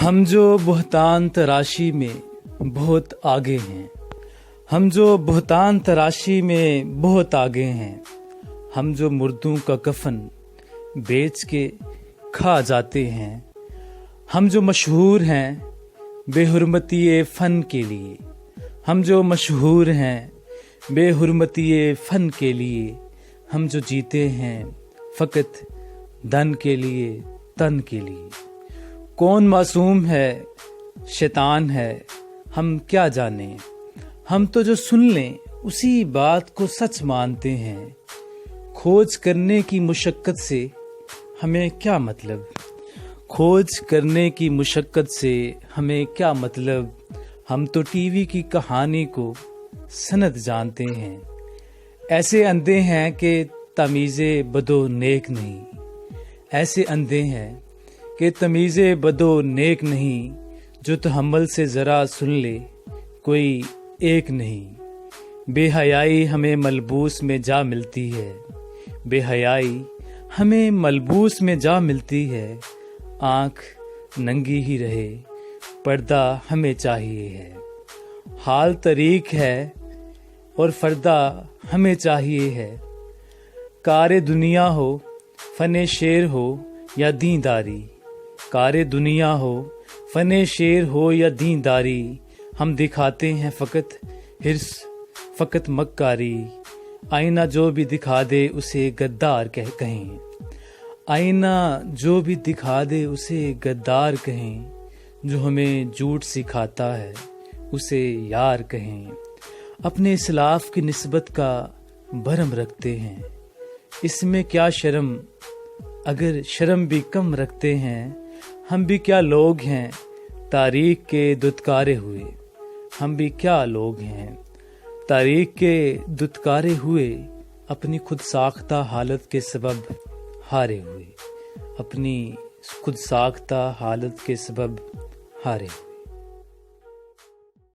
हम जो बहतान तराशी में बहुत आगे हैं, हम जो बहतान तराशी में बहुत आगे हैं, हम जो मुर्दों का कफन बेच के खा जाते हैं, हम जो मशहूर हैं बेहुरमती फ़न के लिए, हम जो मशहूर हैं बेहुरमती फ़न के लिए, हम जो जीते हैं फ़कत धन के लिए तन के लिए। कौन मासूम है शैतान है हम क्या जाने, हम तो जो सुन लें उसी बात को सच मानते हैं। खोज करने की मुशक्क़त से हमें क्या मतलब, खोज करने की मुशक्क़त से हमें क्या मतलब, हम तो टीवी की कहानी को सनद जानते हैं। ऐसे अंधे हैं कि तमीज़े बदो नेक नहीं, ऐसे अंधे हैं कि तमीज़े बदो नेक नहीं, जो तहम्मुल से ज़रा सुन ले कोई एक नहीं। बेहयाई हमें मलबूस में जा मिलती है, बेहयाई हमें मलबूस में जा मिलती है। आँख नंगी ही रहे पर्दा हमें चाहिए है, हाल तरीक है और फर्दा हमें चाहिए है। कारे दुनिया हो फ़ने शेर हो या दीनदारी, कारे दुनिया हो फ़ने शेर हो या दीनदारी, हम दिखाते हैं फ़कत हिर्स फ़कत मक्कारी। आईना जो भी दिखा दे उसे गद्दार कहें, आईना जो भी दिखा दे उसे गद्दार कहें। जो हमें झूठ सिखाता है उसे यार कहें। अपने इस्लाफ की निस्बत का भरम रखते हैं, इसमें क्या शर्म, अगर शर्म भी कम रखते हैं। हम भी क्या लोग हैं तारीख के दुत्कारे हुए, हम भी क्या लोग हैं तारीख के दुत्कारे हुए, अपनी खुद साख्ता हालत के सबब हारे हुए, अपनी खुद साख्ता हालत के सबब हारे हुए।